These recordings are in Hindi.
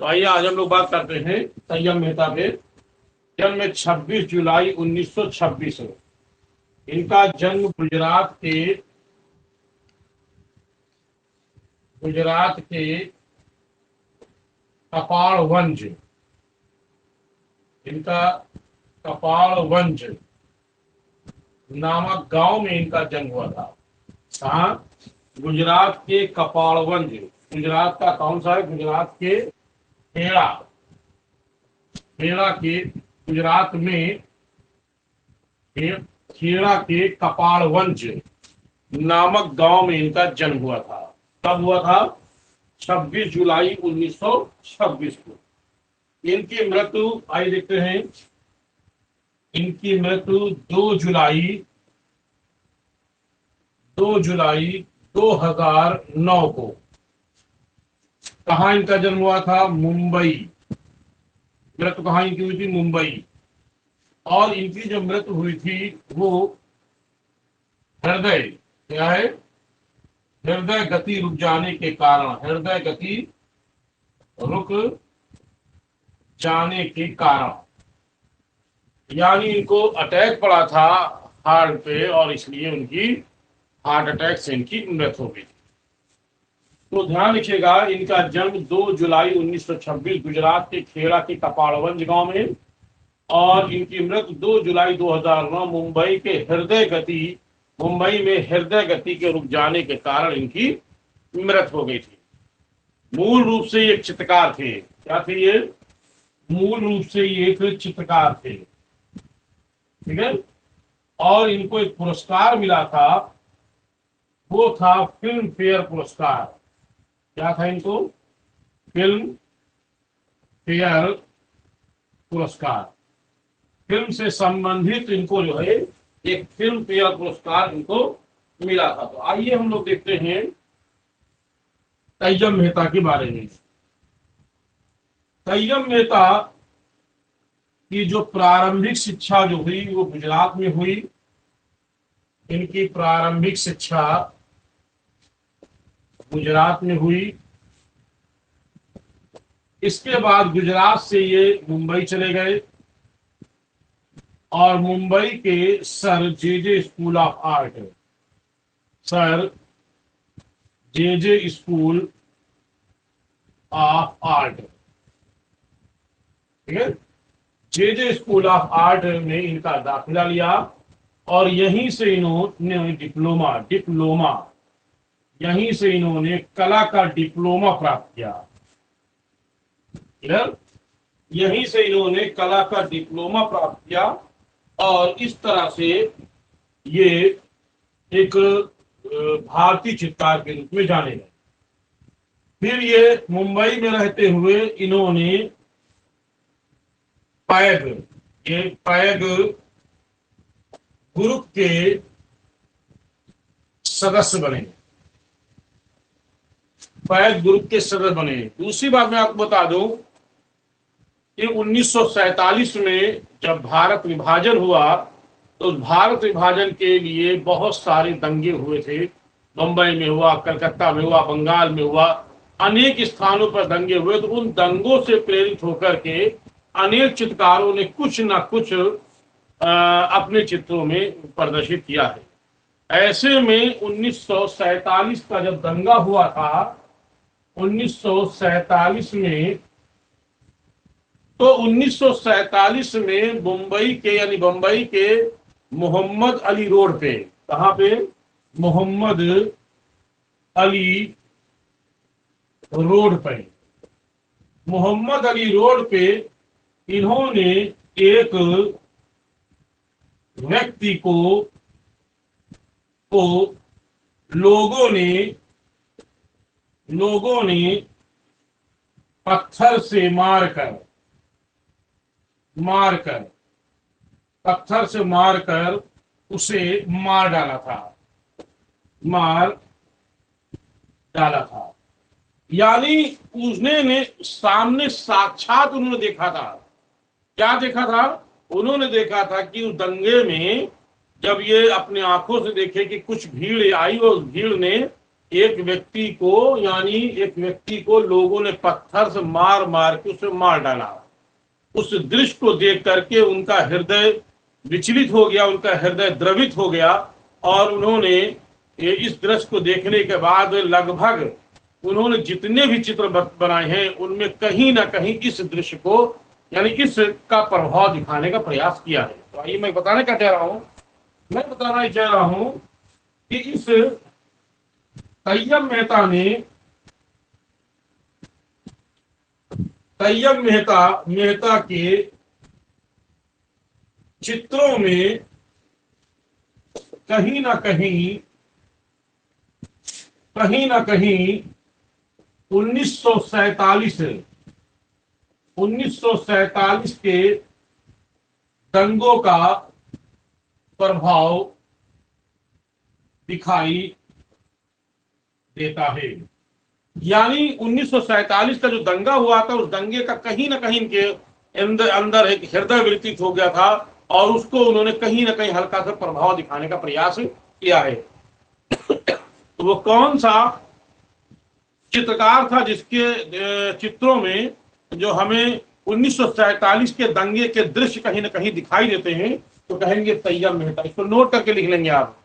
तो आइए आज हम लोग बात करते हैं संयम मेहता पे। जन्म 26 जुलाई 1926 है। इनका जन्म गुजरात के कपाड़वंज, इनका कपाड़वंज नामक गांव में इनका जन्म हुआ था। कहाँ? गुजरात के कपाड़वंज। गुजरात का कौन सा है? गुजरात के खेड़ा। खेड़ा के गुजरात में खेड़ा के कपाड़वंज नामक गांव में इनका जन्म हुआ था। कब हुआ था? 26 जुलाई 1926 को। इनकी मृत्यु आइए देखते हैं। इनकी मृत्यु 2 जुलाई 2009 को। कहाँ इनका जन्म हुआ था? मुंबई। मृत्यु कहाँ इनकी हुई थी? मुंबई। और इनकी जो मृत्यु हुई थी वो हृदय, क्या है? हृदय गति रुक जाने के कारण, हृदय गति रुक जाने के कारण, यानी इनको अटैक पड़ा था हार्ट पे और इसलिए उनकी हार्ट अटैक से इनकी मृत्यु हो गई। तो ध्यान रखिएगा, इनका जन्म 2 जुलाई 1926 गुजरात के खेड़ा के कपाड़वंज गांव में, और इनकी मृत्यु 2 जुलाई 2009 मुंबई में हृदय गति के रुक जाने के कारण इनकी मृत्यु हो गई थी। मूल रूप से ये एक चित्रकार थे। क्या थे ये? मूल रूप से ये एक चित्रकार थे, ठीक है। और इनको एक पुरस्कार मिला था, वो था फिल्म फेयर पुरस्कार। क्या था इनको? फिल्म फेयर पुरस्कार। फिल्म से संबंधित इनको जो है एक फिल्म फेयर पुरस्कार इनको मिला था। तो आइए हम लोग देखते हैं संयम मेहता के बारे में। संयम मेहता की जो प्रारंभिक शिक्षा जो हुई वो गुजरात में हुई। इनकी प्रारंभिक शिक्षा गुजरात में हुई। इसके बाद गुजरात से ये मुंबई चले गए और मुंबई के sir J school of art, sir J school of art, ठीक है, जे स्कूल ऑफ आर्ट में इनका दाखिला लिया और यहीं से इन्होंने डिप्लोमा यहीं से इन्होंने कला का डिप्लोमा प्राप्त किया। यहीं से इन्होंने कला का डिप्लोमा प्राप्त किया और इस तरह से ये एक भारतीय चित्रकार के रूप में जाने गए। फिर ये मुंबई में रहते हुए इन्होंने पैग ग्रुप के सदस्य बने। पैग ग्रुप के सदस्य बने। दूसरी बात मैं आपको बता दूं कि 1947 में जब भारत विभाजन हुआ तो भारत विभाजन के लिए बहुत सारे दंगे हुए थे। बंबई में हुआ, कलकत्ता में हुआ, बंगाल में हुआ, अनेक स्थानों पर दंगे हुए। तो उन दंगों से प्रेरित होकर के अनेक चित्रकारों ने कुछ ना कुछ अपने चित्रों में प्रदर्शित किया है। ऐसे में 1947 का जब दंगा हुआ था 1947 में, तो 1947 में मुंबई के मोहम्मद अली रोड पे, कहां पे? मोहम्मद अली रोड पे, मोहम्मद अली रोड पे इन्होंने एक व्यक्ति को लोगों ने पत्थर से मारकर उसे मार डाला था। यानी उसने सामने साक्षात उन्होंने देखा था। क्या देखा था? उन्होंने देखा था कि उस दंगे में जब ये अपने आंखों से देखे कि कुछ भीड़ आई और उस भीड़ ने एक व्यक्ति को, यानी एक व्यक्ति को लोगों ने पत्थर से मार मार के उसे मार डाला। उस दृश्य को देख करके उनका हृदय विचलित हो गया, उनका हृदय द्रवित हो गया, और उन्होंने इस दृश्य को देखने के बाद लगभग उन्होंने जितने भी चित्र बनाए हैं उनमें कहीं ना कहीं इस दृश्य को, यानी इस का प्रभाव दिखाने का प्रयास किया है। तो आइए मैं बताने क्या चाह रहा हूं, मैं बताना चाह रहा हूं कि इस तैयब मेहता के चित्रों में कहीं ना कहीं 1947 के दंगों का प्रभाव दिखाई देता है। यानी 1947 का जो दंगा हुआ था, उस दंगे का कहीं ना कहीं इनके अंदर एक हृदय विकृत हो गया था, और उसको उन्होंने कहीं ना कहीं हल्का सा प्रभाव दिखाने का प्रयास किया है। तो वो कौन सा चित्रकार था जिसके चित्रों में जो हमें 1947 के दंगे के दृश्य कहीं ना कहीं दिखाई देते हैं? तो कहेंगे तैयब मेहता। इसको नोट करके लिख लेंगे आप,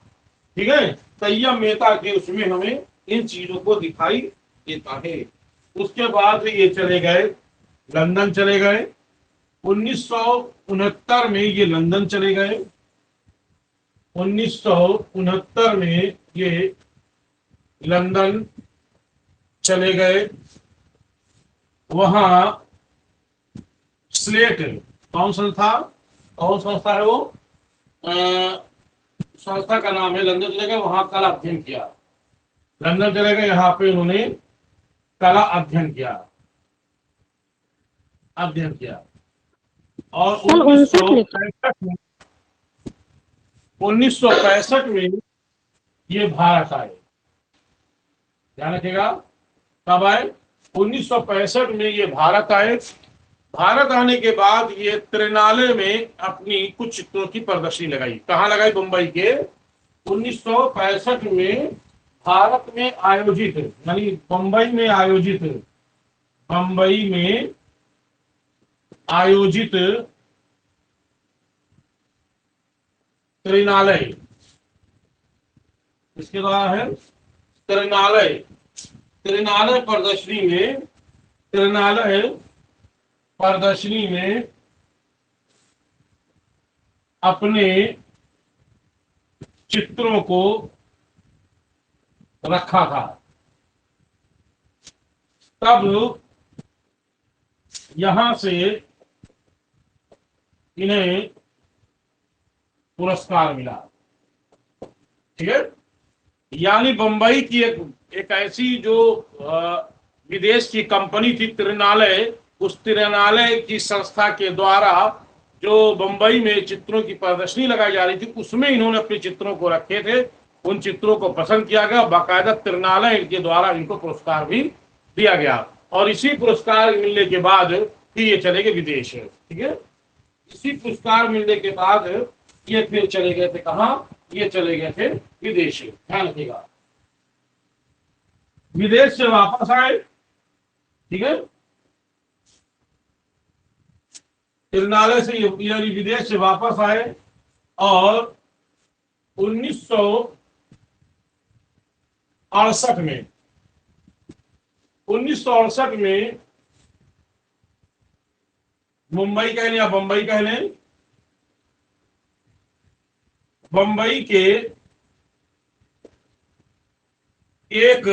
ठीक है। तैयब मेहता के उसमें हमें इन चीजों को दिखाई देता है। उसके बाद ये चले गए, लंदन चले गए। 1969 में ये लंदन चले गए। 1969 में ये लंदन चले गए। वहां स्लेट, कौन संस्था है वो, संस्था का नाम है, लंदन चले गए, वहां कला अध्ययन किया। लंदन चले गए, यहाँ पे उन्होंने कला अध्ययन किया। और 1965 में ये भारत आए। ध्यान रखिएगा, कब आए? 1965 में ये भारत आए। भारत आने के बाद ये त्रिनालय में अपनी कुछ चित्रों की प्रदर्शनी लगाई। कहाँ लगाई? बंबई के। 1965 में भारत में आयोजित, यानी बंबई में आयोजित त्रिनालय, इसके द्वारा है त्रिनालय प्रदर्शनी में अपने चित्रों को रखा था। तब यहां से इन्हें पुरस्कार मिला, ठीक है। यानी बंबई की एक ऐसी जो विदेश की कंपनी थी त्रिनालय, उस त्रिनालय की संस्था के द्वारा जो बंबई में चित्रों की प्रदर्शनी लगाई जा रही थी, उसमें इन्होंने अपने चित्रों को रखे थे। उन चित्रों को पसंद किया गया, बाकायदा त्रिनालय के द्वारा इनको पुरस्कार भी दिया गया। और इसी पुरस्कार मिलने के बाद फिर ये चले गए विदेश, ठीक है। इसी पुरस्कार मिलने के बाद ये फिर चले गए थे कहाँ? ये चले गए थे विदेश। ध्यान रखिएगा, विदेश से वापस आए, ठीक है। त्रिनालय से यानी विदेश से वापस आए, और 1968 में मुंबई कह लें या बंबई कह लें, बंबई के एक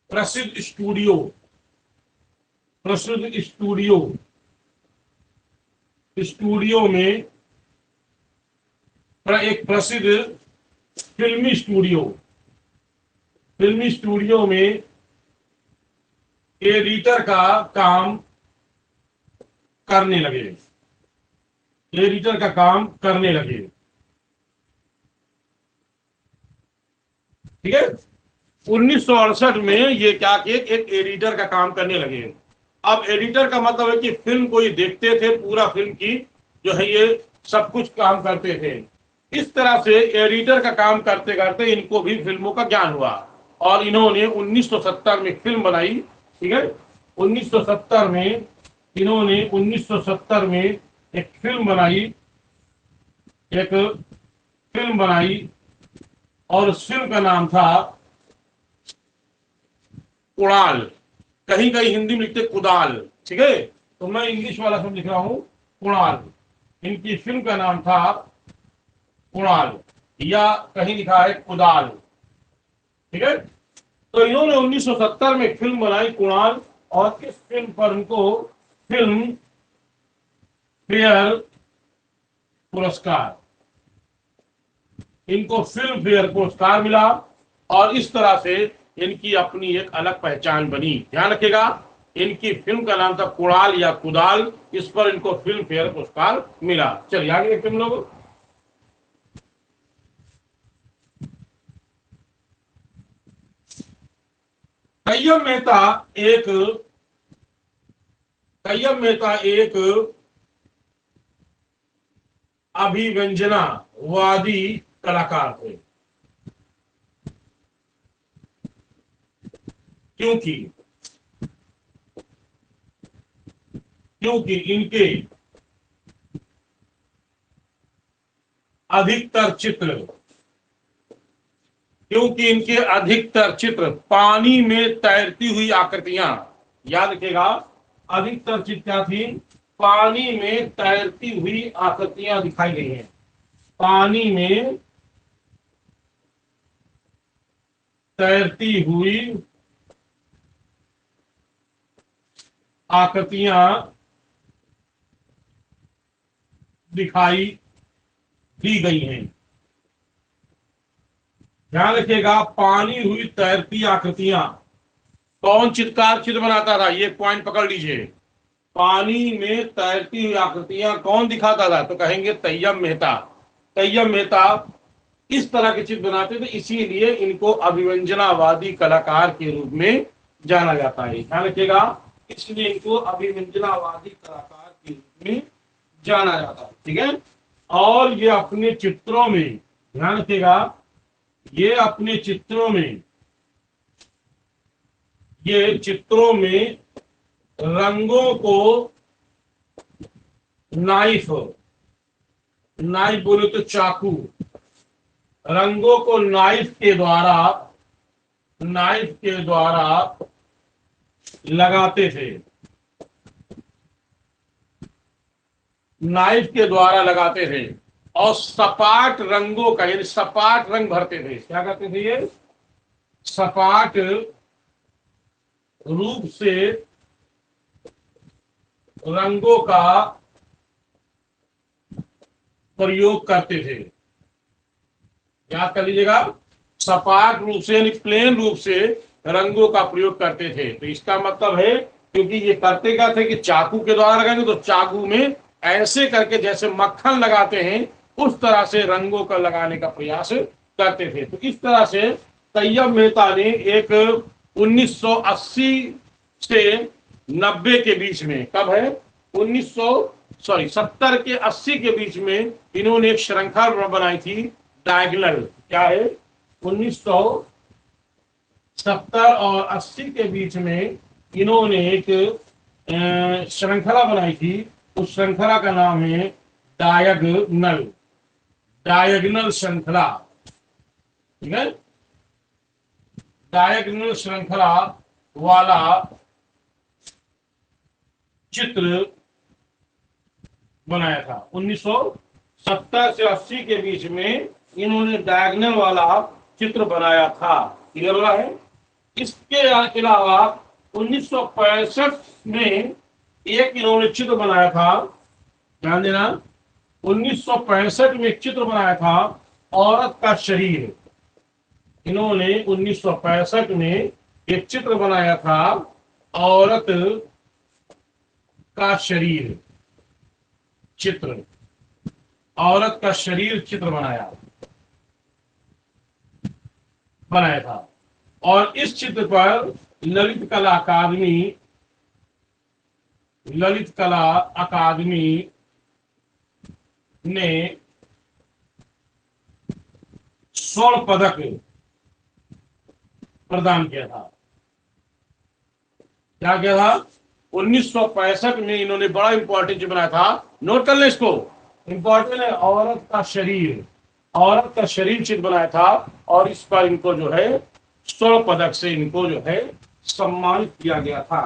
प्रसिद्ध स्टूडियो में, एक प्रसिद्ध फिल्मी स्टूडियो में एडिटर का काम करने लगे, ठीक है। 1968 में ये क्या किए? एक एडिटर का काम करने लगे। अब एडिटर का मतलब है कि फिल्म को ये देखते थे, पूरा फिल्म की जो है ये सब कुछ काम करते थे। इस तरह से एडिटर का काम करते करते इनको भी फिल्मों का ज्ञान हुआ और इन्होंने 1970 में फिल्म बनाई। ठीक है, 1970 में इन्होंने 1970 में एक फिल्म बनाई, एक फिल्म बनाई और उस फिल्म का नाम था कुणाल। कहीं कहीं हिंदी में लिखते कुदाल। ठीक है, तो मैं इंग्लिश वाला सब लिख रहा हूं कुणाल। इनकी फिल्म का नाम था कुणाल या कहीं लिखा है कुदाल। ठीक है, तो इन्होंने 1970 में फिल्म बनाई कुणाल और इस फिल्म पर उनको फिल्म फेयर पुरस्कार, इनको फिल्म फेयर पुरस्कार मिला और इस तरह से इनकी अपनी एक अलग पहचान बनी। ध्यान रखिएगा, इनकी फिल्म का नाम था कुणाल या कुदाल, इस पर इनको फिल्म फेयर पुरस्कार मिला। चलिए आगे देखते हम लोग। कय्यम मेहता एक अभिव्यंजनावादी कलाकार थे, क्योंकि क्योंकि इनके अधिकतर चित्र क्योंकि इनके अधिकतर चित्र पानी में तैरती हुई आकृतियां, याद रखिएगा, अधिकतर चित्र क्या थी, पानी में तैरती हुई आकृतियां दिखाई गई हैं। पानी में तैरती हुई आकृतियां दिखाई दी गई हैं। ध्यान रखिएगा, पानी हुई तैरती आकृतियां। कौन चित्रकार चित्र बनाता था, ये पॉइंट पकड़ लीजिए। पानी में तैरती हुई आकृतियां कौन दिखाता था, तो कहेंगे तय्यम मेहता। तय्यम मेहता इस तरह के चित्र बनाते थे, इसीलिए इनको अभिव्यंजनावादी कलाकार के रूप में जाना जाता है। ध्यान रखिएगा, इसलिए इनको अभिव्यंजनावादी कलाकार के रूप में जाना जाता है। ठीक है, और ये अपने चित्रों में, ध्यान रखिएगा, ये अपने चित्रों में रंगों को नाइफ बोले तो चाकू, रंगों को नाइफ के द्वारा लगाते थे, और सपाट रंगों का, यानी सपाट रंग भरते थे। क्या करते थे ये, सपाट रूप से रंगों का प्रयोग करते थे। याद कर लीजिएगा, सपाट रूप से यानी प्लेन रूप से रंगों का प्रयोग करते थे। तो इसका मतलब है, क्योंकि ये करते क्या थे कि चाकू के द्वारा लगाएंगे तो चाकू में ऐसे करके जैसे मक्खन लगाते हैं उस तरह से रंगों का लगाने का प्रयास करते थे। तो इस तरह से तय्यब मेहता ने एक 1980 से 90 के बीच में, कब है 70 के 80 के बीच में इन्होंने एक श्रृंखला बनाई थी डायगोनल। क्या है, 1970 और 80 के बीच में इन्होंने एक श्रृंखला बनाई थी। उस श्रृंखला का नाम है डायगोनल श्रृंखला। ठीक है, डायगोनल श्रृंखला वाला चित्र बनाया था। 1970 से 80 के बीच में इन्होंने डायगोनल वाला चित्र बनाया था। क्लियर हो रहा है। इसके अलावा 1965 में एक इन्होंने चित्र बनाया था, ध्यान देना, 1965 में एक चित्र बनाया था, औरत का शरीर। इन्होंने 1965 में एक चित्र बनाया था, औरत का शरीर चित्र, औरत का शरीर चित्र बनाया था। और इस चित्र पर ललित कला अकादमी ने स्वर्ण पदक प्रदान किया था। क्या किया था? 1965 में इन्होंने बड़ा इंपॉर्टेंट बनाया था, नोट कर ले इसको, इंपॉर्टेंट है, औरत का शरीर, औरत का शरीर चित्र बनाया था, और इस पर इनको जो है स्वर्ण पदक से इनको जो है सम्मानित किया गया था।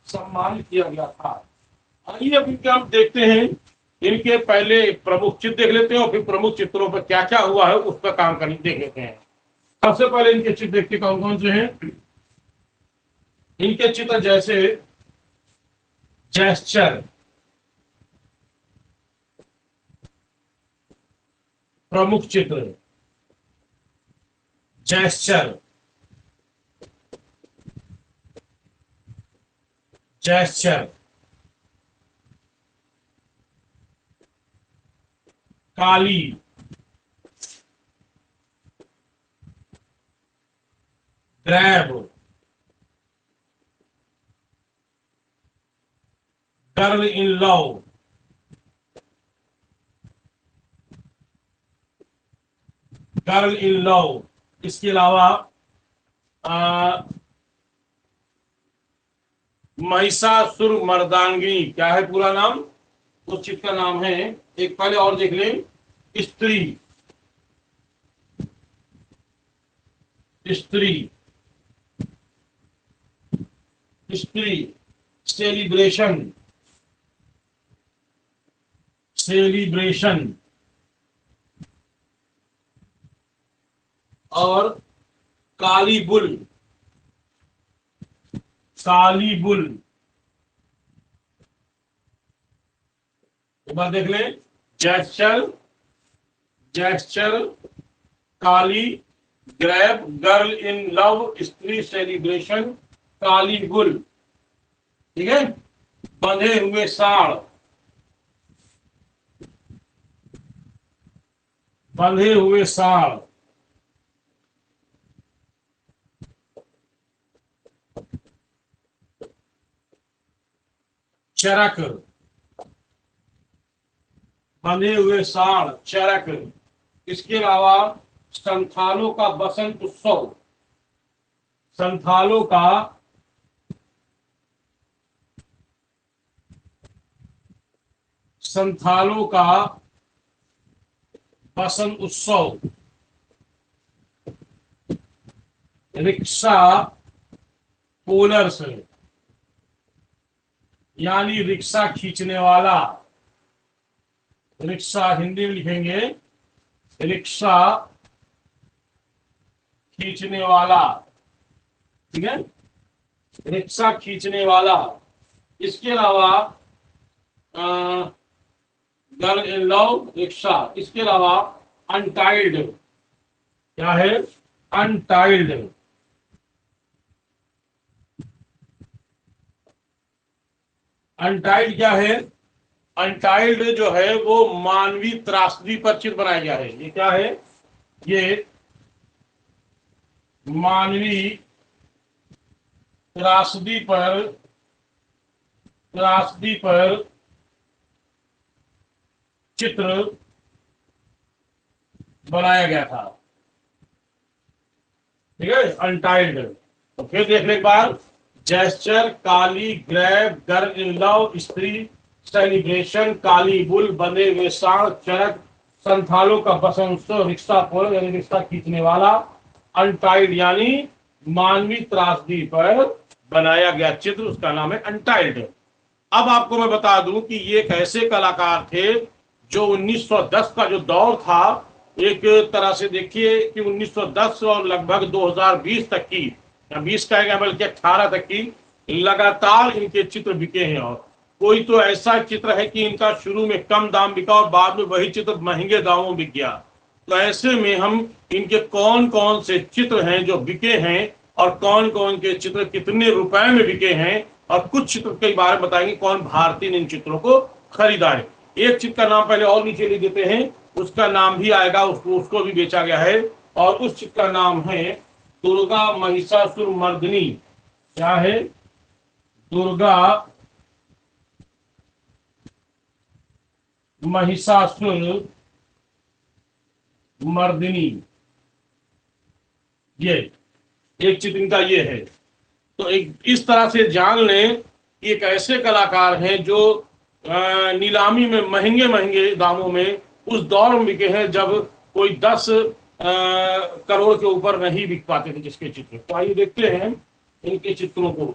सम्मानित किया गया था। आइए अभी क्या हम देखते हैं, इनके पहले प्रमुख चित्र देख लेते हैं और फिर प्रमुख चित्रों पर क्या क्या हुआ है उस पर काम करने देख लेते हैं। सबसे पहले इनके चित्र देखते कौन कौन से हैं। इनके चित्र जैसे जेस्चर, प्रमुख चित्र gesture, gesture, Kali, grab, girl in love, girl in love. इसके अलावा महिषासुर मर्दांगिनी, क्या है पूरा नाम, उस चित्र का नाम है, एक पहले और देख लें, स्त्री, स्त्री, स्त्री, सेलिब्रेशन, सेलिब्रेशन, और काली बुल, काली बुल। एक बार देख लें, gesture, gesture, Kali, grab, girl in love, स्त्री, सेलिब्रेशन, काली बुल। ठीक है, बंधे हुए साड़, बंधे हुए साड़, चरक, बंधे हुए साड़, चरक। इसके अलावा संथालों का बसंत उत्सव, संथालों का संथालों का बसंत उत्सव, रिक्शा पुलर्स, यानी रिक्शा खींचने वाला, रिक्शा हिंदी में लिखेंगे रिक्शा खींचने वाला। ठीक है, रिक्शा खींचने वाला। इसके अलावा गर्ल इन लव, रिक्शा। इसके अलावा अनटाइल्ड, क्या है, अनटाइल्ड, अनटाइल्ड क्या है, अनटाइल्ड जो है वो मानवीय त्रासदी पर चित्र बनाया गया है। ये क्या है, ये मानवीय त्रासदी पर, त्रासदी पर चित्र बनाया गया था। ठीक है, अनटाइल्ड। तो फिर देख ले एक बार, gesture, Kali, grab, girl in love, स्त्री, सेलिब्रेशन, काली बुल, बंधे हुए साड़, चरक, संथालों का बसंत, रिक्शा पुल यानी रिक्शा खींचने वाला, अनटाइल्ड यानी मानवीय त्रासदी पर बनाया गया चित्र, उसका नाम है अनटाइल्ड। अब आपको मैं बता दूं कि ये एक ऐसे कलाकार थे जो 1910 का जो दौर था, एक तरह से देखिए कि 1910 और लगभग 2020 तक की, या 20 का है बल्कि 18 तक की लगातार इनके चित्र बिके हैं। और कोई तो ऐसा चित्र है कि इनका शुरू में कम दाम बिका और बाद में वही चित्र महंगे दामों में बिक गया। तो ऐसे में हम इनके कौन कौन से चित्र हैं जो बिके हैं और कौन कौन के चित्र कितने रुपए में बिके हैं, और कुछ चित्र के बारे में बताएंगे कौन भारतीय ने इन चित्रों को खरीदा है। एक चित्र का नाम पहले और नीचे लिख देते हैं, उसका नाम भी आएगा, उसको भी बेचा गया है, और उस चित्र का नाम है दुर्गा महिषासुर मर्दिनी। क्या है, दुर्गा महिषासुर मर्दिनी, ये एक चित्र इनका ये है। तो एक इस तरह से जान लें कि एक ऐसे कलाकार हैं जो नीलामी में महंगे महंगे दामों में उस दौर में बिके हैं जब कोई 10 करोड़ के ऊपर नहीं बिक पाते थे जिसके चित्र। तो आइए देखते हैं इनके चित्रों को।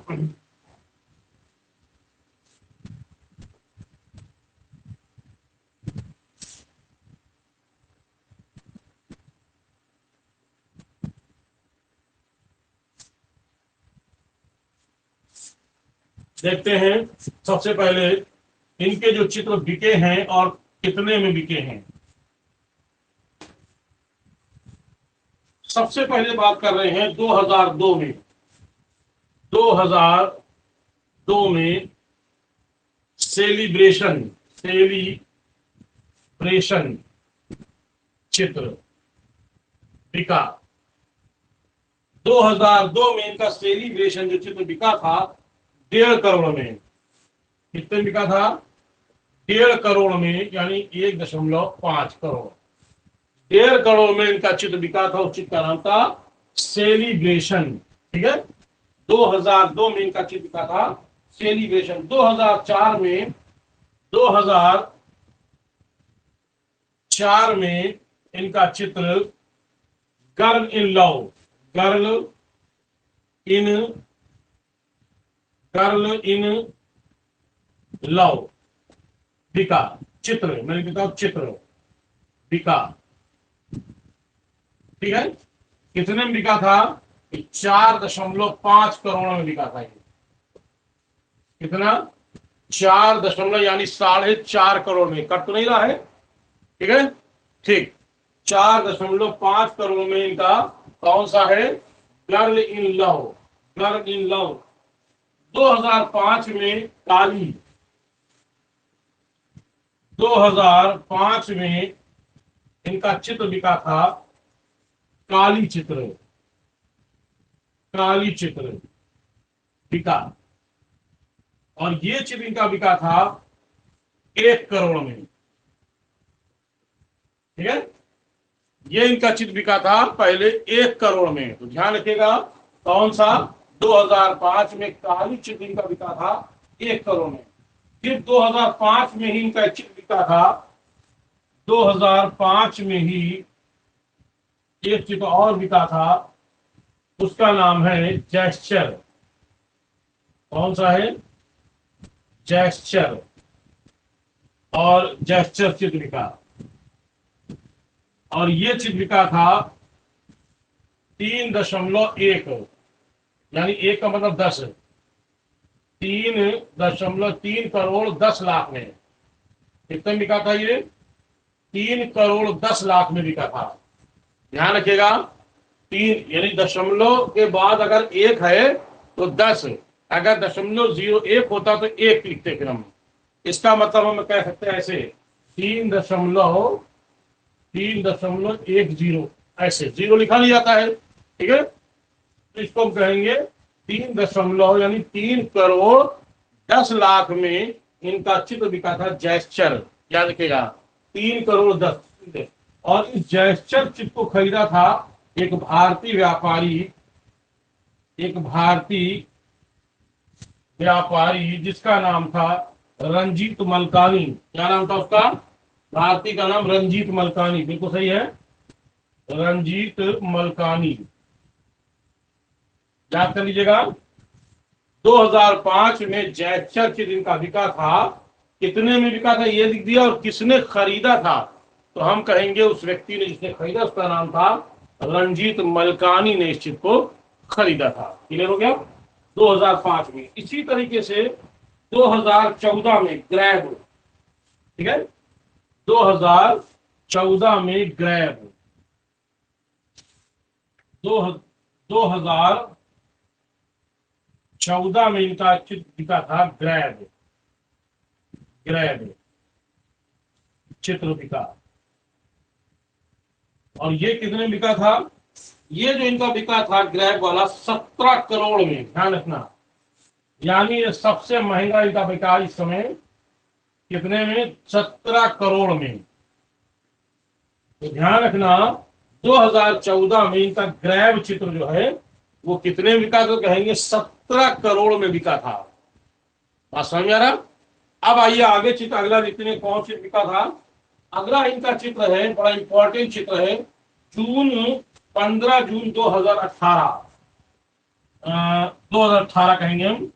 देखते हैं सबसे पहले इनके जो चित्र बिके हैं और कितने में बिके हैं। सबसे पहले बात कर रहे हैं 2002 में। 2002 में सेलिब्रेशन चित्र बिका। 2002 में इनका सेलिब्रेशन जो चित्र बिका था 1.5 करोड़ में। कितने बिका था? 1.5 करोड़ में, यानी 1.5 करोड़। 1.5 करोड़ में इनका चित्र बिका था। उस चित्र का नाम था सेलिब्रेशन। ठीक है, 2002 में इनका चित्र बिका था सेलिब्रेशन। 2004 में इनका चित्र गर्ल इन लव बिका। चित्र मैंने बताया, चित्र बिका। ठीक है, कितने में बिका था? 4.5 करोड़ में बिका था। कितना? 4 यानी 4.5 करोड़ में। कट तो नहीं रहा है? ठीक है, ठीक। 4.5 करोड़ में इनका कौन सा है? Girl in love. 2005 में काली। 2005 में इनका चित्र बिका था काली चित्र बिका। और ये चित्र इनका बिका था 1 करोड़ में। ठीक है, ये इनका चित्र बिका था पहले 1 करोड़ में। तो ध्यान रखिएगा कौन सा? 2005 में काली चित्र इनका बिका था 1 करोड़ में। फिर 2005 में ही इनका चित्र बिका था, 2005 में ही एक चित्र और बिका था, उसका नाम है जेस्चर। कौन सा है? जेस्चर। और जेस्चर चित्र बिका। और ये चित्र बिका था 3.1, यानी 1 का मतलब 10। 3.3 करोड़ 10 लाख में। कितने में बिका था ये? 3 करोड़ 10 लाख में बिका था। ध्यान रखिएगा, 3 यानी दशमलव के बाद अगर 1 है तो 10, अगर 0.01 होता तो 1 लिखते फिर हम। इसका मतलब हम कह सकते हैं ऐसे 3.10 ऐसे 0 लिखा नहीं जाता है। ठीक है, तो इसको हम कहेंगे 3 यानी 3 करोड़ 10 लाख में इनका चित्र बिका था जेस्चर। याद रखिएगा 3 करोड़ 10। और इस जेस्चर चित्र को खरीदा था एक भारतीय व्यापारी जिसका नाम था रंजीत मलकानी। क्या नाम था उसका? भारतीय का नाम रंजीत मलकानी। बिल्कुल सही है, रंजीत मलकानी। याद कर लीजिएगा। 2005 में जेस्चर चित्र इनका बिका था। कितने में बिका था ये लिख दिया, और किसने खरीदा था तो हम कहेंगे उस व्यक्ति ने जिसने खरीदा उसका नाम था रंजीत मलकानी ने इस चित्र को खरीदा था। क्लियर हो गया? 2005 में। इसी तरीके से 2014 में ग्रैब। ठीक है, 2014 में ग्रैब। 2014 में इनका चित्र बिका था ग्रैब चित्र बिका। और ये कितने बिका था? ये जो इनका बिका था ग्रैब वाला 17 करोड़ में। ध्यान रखना, यानी ये सबसे महंगा इनका बिका इस समय। कितने में? 17 करोड़ में। तो ध्यान रखना 2014 में इनका ग्रैब चित्र जो है वो कितने में बिका, तो कहेंगे 17 करोड़ में बिका था। बात समझ में आ रहा। अब आइए आगे चित्र अगला देखते हैं कौन चित्र बिका था। अगला इनका चित्र है, बड़ा इंपॉर्टेंट चित्र है, जून 15 जून 2018, 2018 कहेंगे हम,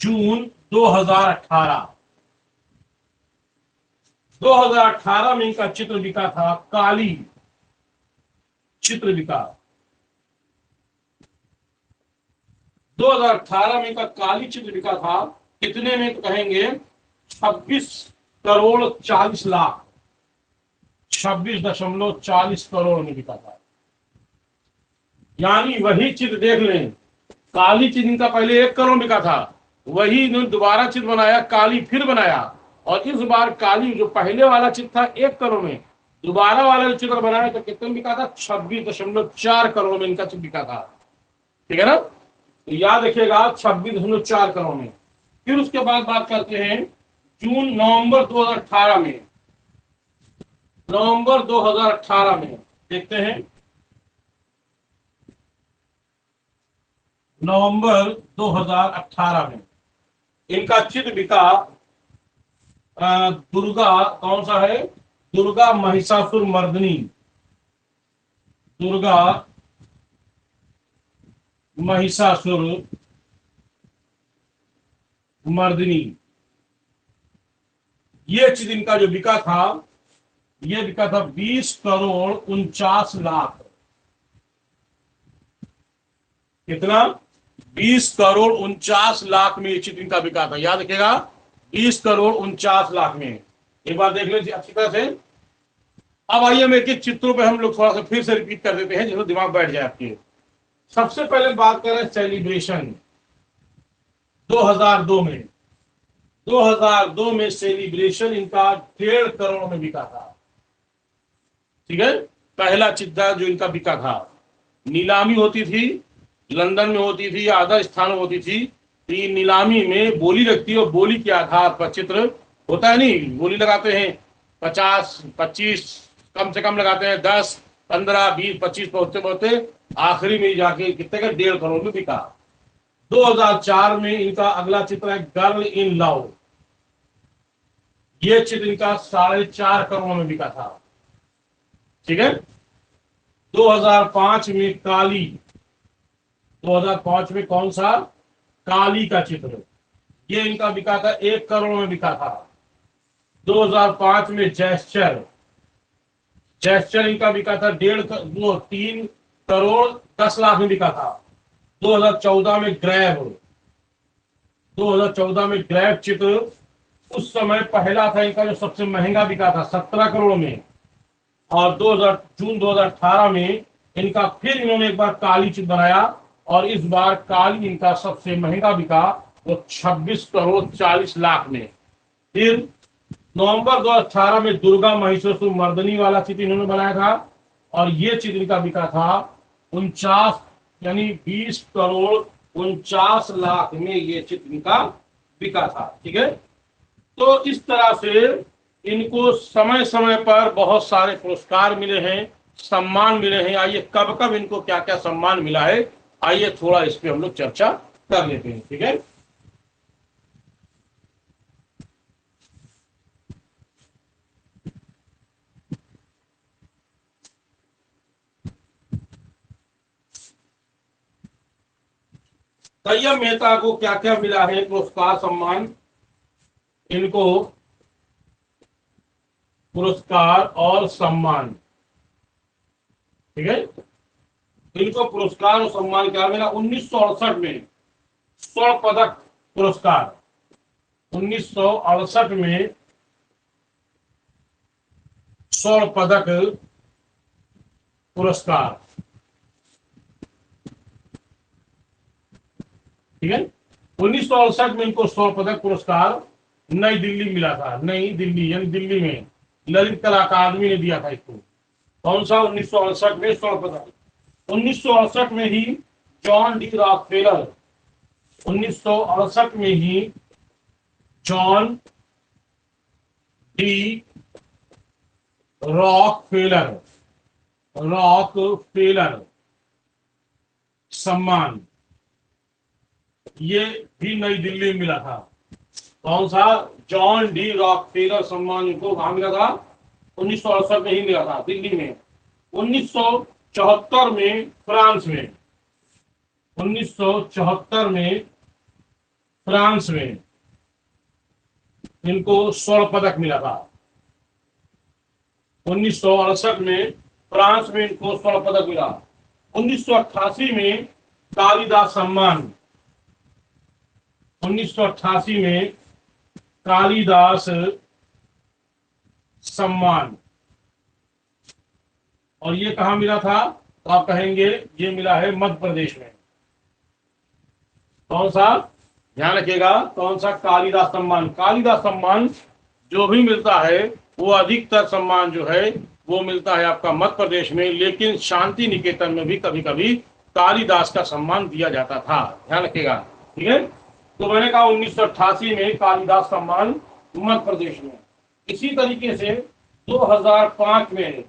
जून 2018, 2018 में इनका चित्र बिका था, काली चित्र बिका। 2018 में इनका काली चित्र बिका था, कितने में तो कहेंगे 26 करोड़ 40 लाख, 26.40 करोड़ में बिका था। यानी वही चित्र देख लें, काली चित्र इनका पहले 1 करोड़ बिका था, वही इन्होंने दोबारा चित्र बनाया, काली फिर बनाया, और इस बार काली जो पहले वाला चित्र था 1 करोड़ में, दोबारा वाला जो चित्र बनाया तो कितने बिका था, 26.4 करोड़ में इनका चित्र बिका था। ठीक है ना, तो याद रखिएगा 26.4 करोड़ में। फिर उसके बाद बात करते हैं नवंबर 2018 में, नवंबर 2018 में देखते हैं, नवंबर 2018 में इनका चित्र बिका दुर्गा, कौन सा है, दुर्गा महिषासुर मर्दिनी, दुर्गा महिषासुर मर्दिनी। ये चित्र इनका जो बिका था, ये बिका था 20 करोड़ 49 लाख। कितना, 20 करोड़ 49 लाख में ये चित्र इनका बिका था। याद रखिएगा 20 करोड़ 49 लाख में। एक बार देख लीजिए अच्छी तरह से। अब आइए हम एक एक चित्रों पे हम लोग थोड़ा सा फिर से रिपीट कर देते हैं, जिससे दिमाग बैठ जाए आपके। सबसे पहले बात करें सेलिब्रेशन 2002 में, 2002 में सेलिब्रेशन इनका 1.5 करोड़ में बिका था। ठीक है, पहला चित्र जो इनका बिका था, नीलामी होती थी, लंदन में होती थी या अदर स्थानों में होती थी। तो नीलामी में बोली लगती है और बोली के आधार पर चित्र होता है, नहीं बोली लगाते हैं 50 25, कम से कम लगाते हैं 10 15 20 25, पहुंचते पहुंचते आखिरी में जाके कितने का 1.5 करोड़ में बिका। 2004 में इनका अगला चित्र है गर्ल इन लव, ये चित्र इनका 4.5 करोड़ में बिका था। ठीक है, 2005 में काली, 2005 में कौन सा, काली का चित्र, ये इनका बिका था 1 करोड़ में बिका था। 2005 में जेस्चर, जेस्चर इनका बिका था 3 करोड़ 10 लाख में बिका था। 2014 में ग्रैब, 2014 में ग्रैब चित्र उस समय पहला था इनका जो सबसे महंगा बिका था 17 करोड़ में। और जून 2018 में इनका फिर इन्होंने एक बार काली चित्र बनाया, और इस बार काली इनका सबसे महंगा बिका, वो 26 करोड़ 40 लाख में। फिर नवंबर 2018 में दुर्गा महिषासुर मर्दिनी वाला चित्र इन्होंने बनाया था, और ये चित्र इनका बिका था 49, यानी 20 करोड़ 49 लाख में ये चित्र इनका बिका था। ठीक है, तो इस तरह से इनको समय समय पर बहुत सारे पुरस्कार मिले हैं, सम्मान मिले हैं। आइए कब कब इनको क्या क्या सम्मान मिला है, आइए थोड़ा इस पे हम लोग चर्चा कर लेते हैं। ठीक है, तैयब मेहता को क्या क्या मिला है पुरस्कार सम्मान, इनको पुरस्कार और सम्मान। ठीक है, इनको पुरस्कार और सम्मान क्या मिला, 1968 में स्वर्ण पदक पुरस्कार, 1968 में स्वर्ण पदक पुरस्कार। ठीक है, 1968 में इनको स्वर्ण पदक पुरस्कार नई दिल्ली मिला था, नई दिल्ली यानी दिल्ली में ललित कला अकादमी ने दिया था इसको। कौन सा, 1968 में स्वर्ण पदक। 1968 में ही जॉन डी रॉकफेलर, 1968 में ही जॉन डी रॉकफेलर, रॉकफेलर सम्मान, ये भी नई दिल्ली में मिला था। कौन सा? जॉन डी रॉकफेलर सम्मान इनको कहां मिला था? 1968 में ही मिला था दिल्ली में। 1974 में फ्रांस में, 1974 में फ्रांस में इनको स्वर्ण पदक मिला था। 1968 में फ्रांस में इनको स्वर्ण पदक मिला। 1988 में कालिदास सम्मान, 1988 में कालिदास सम्मान, और ये कहां मिला था? तो आप कहेंगे ये मिला है मध्य प्रदेश में। कौन सा? ध्यान रखिएगा, कौन सा? कालिदास सम्मान। कालिदास सम्मान जो भी मिलता है वो अधिकतर सम्मान जो है वो मिलता है आपका मध्य प्रदेश में, लेकिन शांति निकेतन में भी कभी कभी कालिदास का सम्मान दिया जाता था। ध्यान रखिएगा, ठीक है। तो मैंने कहा 1988 में कालिदास सम्मान मध्य प्रदेश में। इसी तरीके से 2005 में,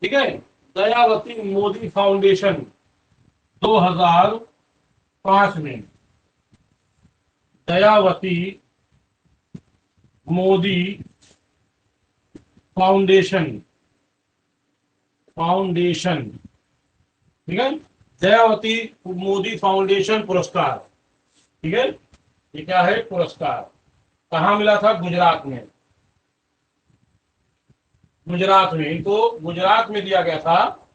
ठीक है, दयावती मोदी फाउंडेशन, 2005 में दयावती मोदी फाउंडेशन, ठीक है, दयावती मोदी फाउंडेशन पुरस्कार, ठीक है। ये क्या है? पुरस्कार। कहां मिला था? गुजरात में। गुजरात में इनको गुजरात में दिया गया था।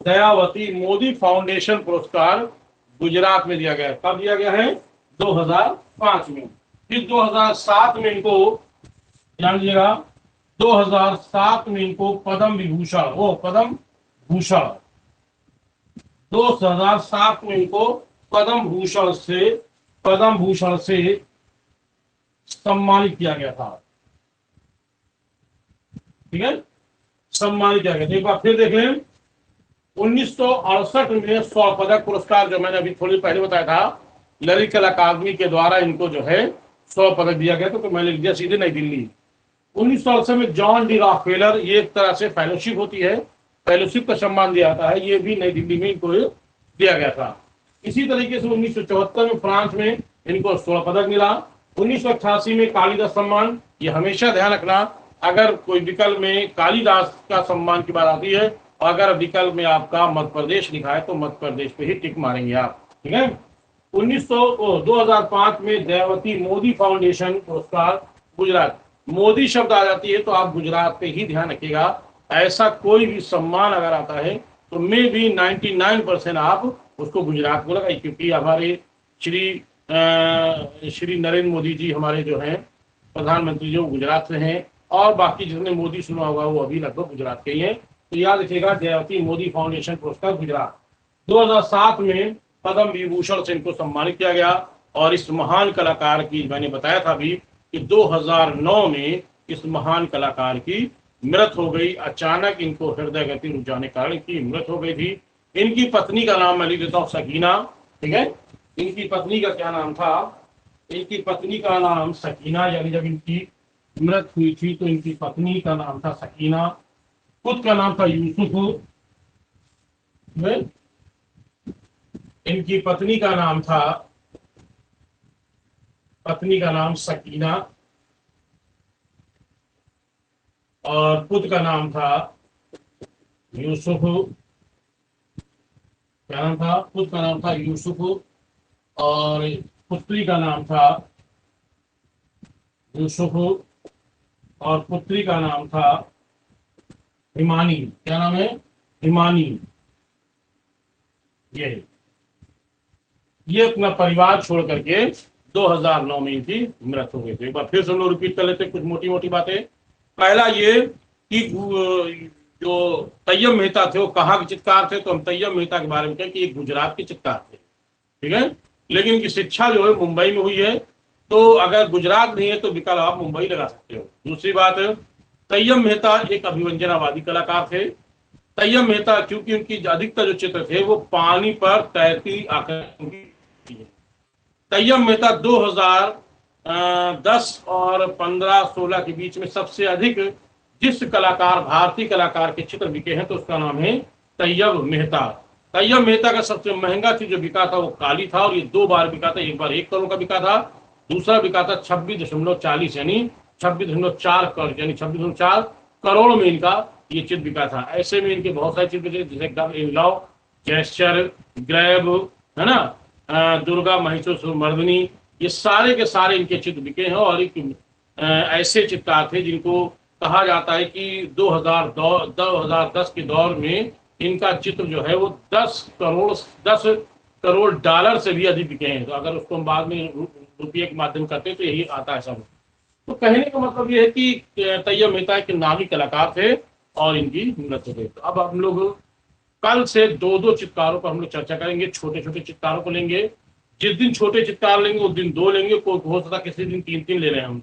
दयावती मोदी फाउंडेशन पुरस्कार गुजरात में दिया गया। कब दिया गया है? 2005 में। फिर 2007 में इनको, ध्यान दीजिएगा, 2007 में इनको पद्म विभूषण, पद्म भूषण, 2007 में इनको पद्म भूषण से सम्मानित किया गया था, ठीक है, सम्मानित किया गया। एक बार फिर देख लें, 1968 में स्वर्ण पदक पुरस्कार, जो मैंने अभी थोड़ी पहले बताया था, ललित कला अकादमी के द्वारा इनको जो है स्वर्ण पदक दिया गया था। तो मैंने लिख दिया सीधे नई दिल्ली। 1968 में जॉन डी रॉकफेलर, ये एक तरह से फेलोशिप होती है, फेलोशिप का सम्मान दिया जाता है, ये भी नई दिल्ली में इनको दिया गया था। इसी तरीके से 1974 में फ्रांस में इनको स्वर्ण पदक मिला। 1988 में कालिदास सम्मान। ये हमेशा ध्यान रखना, अगर कोई विकल्प में कालिदास का सम्मान की बात आती है और अगर विकल्प में आपका मध्य प्रदेश लिखा है तो मध्य प्रदेश पे ही टिक मारेंगे आप, ठीक है। 2005 में दयावती मोदी फाउंडेशन पुरस्कार गुजरात। मोदी शब्द आ जाती है तो आप गुजरात पे ही ध्यान रखिएगा। ऐसा कोई भी सम्मान अगर आता है तो मे भी 99% आप उसको गुजरात को लगाइए, क्योंकि हमारे श्री नरेंद्र मोदी जी हमारे जो हैं प्रधानमंत्री जो गुजरात से हैं, और बाकी जिसने मोदी सुना होगा वो अभी लगभग गुजरात के ही हैं। तो याद रखिएगा, दयावती मोदी फाउंडेशन पुरस्कार गुजरात। 2007 में पद्म विभूषण से इनको सम्मानित किया गया। और इस महान कलाकार की, मैंने बताया था अभी कि 2009 में इस महान कलाकार की मृत हो गई। अचानक इनको हृदय गति रुक जाने के कारण इनकी मृत हो गई थी। इनकी पत्नी का नाम मैं लिख देता हूँ, सकीना, ठीक है। इनकी पत्नी का क्या नाम था? इनकी पत्नी का नाम सकीना, यानी जब इनकी मृत हुई थी तो इनकी पत्नी का नाम था सकीना। खुद का नाम था यूसुफ। इनकी पत्नी का नाम था, पत्नी का नाम सकीना, और पुत्र का नाम था यूसुफ। क्या नाम था? पुत्र का नाम था यूसुफ, और पुत्री का नाम था यूसुफ, और पुत्री का नाम था हिमानी। क्या नाम है? हिमानी। ये अपना परिवार छोड़ करके 2009 में इनकी मृत हो गई थी। एक बार फिर से हम लोग रिपीट कर लेते कुछ मोटी मोटी बातें। पहला ये कि जो तैयब मेहता थे वो कहाँ के चित्रकार थे, तो हम तैयब मेहता के बारे में कहें कि एक गुजरात के चित्रकार थे, ठीक है। लेकिन इनकी शिक्षा जो है मुंबई में हुई है, तो अगर गुजरात नहीं है तो विकल्प आप मुंबई लगा सकते हो। दूसरी बात, तैयब मेहता एक अभिव्यंजनावादी कलाकार थे। तैयब मेहता क्योंकि उनकी अधिकतर जो चित्र थे वो पानी पर तैरती आकृति की। तैयब मेहता 2010 और 15-16 के बीच में सबसे अधिक जिस कलाकार, भारतीय कलाकार के चित्र बिके हैं तो उसका नाम है तैयब मेहता। तैयब मेहता का सबसे महंगा चीज जो बिका था वो काली था, और ये 2 बार बिका था। एक बार 1 करोड़ का बिका था, दूसरा बिका था 26.40 यानी 26.4 करोड़, यानी 26.4 करोड़ में इनका ये चित्र बिका था। ऐसे में इनके बहुत सारे चित्र बिके, जैसे girl in love, gesture, grab, है ना, दुर्गा महिषासुर मर्दिनी, ये सारे के सारे इनके चित्र बिके हैं। और एक ऐसे चित्रकार थे जिनको कहा जाता है कि 2010 के दौर में इनका चित्र जो है वो 10 करोड़ डॉलर से भी अधिक बिके हैं। तो अगर उसको हम बाद में रुपये के माध्यम करते हैं तो यही आता है सब। तो कहने का मतलब ये है कि तैयब मेहता एक नामी कलाकार थे और इनकी मृत्यु थे। तो अब हम लोग कल से 2 चित्रकारों पर हम लोग चर्चा करेंगे। छोटे छोटे चित्रकारों को लेंगे, जिस दिन छोटे चित्रकार लेंगे उस दिन 2 लेंगे, कोई हो सकता है किसी दिन 3 ले रहे हैं हम।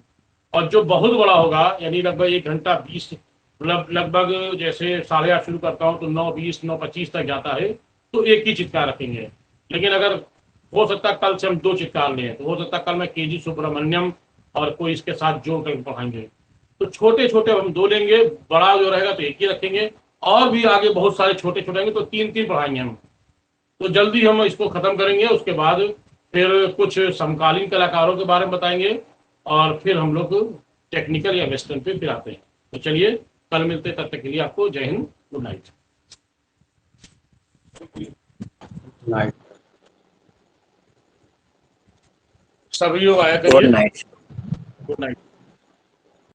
और जो बहुत बड़ा होगा, यानी लगभग 1 घंटा 20, लगभग जैसे 8:30 शुरू करता हूँ तो 9:20 9:25 तक जाता है, तो एक ही चित्रकार रखेंगे। लेकिन अगर हो सकता है कल से हम 2 चित्रकार लें, तो हो सकता है कल मैं KG सुब्रमण्यम और कोई इसके साथ जोड़ कर पढ़ाएंगे। तो छोटे छोटे हम 2 लेंगे, बड़ा जो रहेगा तो एक ही रखेंगे, और भी आगे बहुत सारे छोटे छोटे आएंगे तो 3 पढ़ाएंगे हम। तो जल्दी हम इसको खत्म करेंगे, उसके बाद फिर कुछ समकालीन कलाकारों के बारे में बताएंगे, और फिर हम लोग टेक्निकल या वेस्टर्न पे फिर आते हैं। तो चलिए कल मिलते हैं, तब तक के लिए आपको जय हिंद, गुड नाइट। नाइट। सभी लोग आया गुड करिए। नाइट। Good night.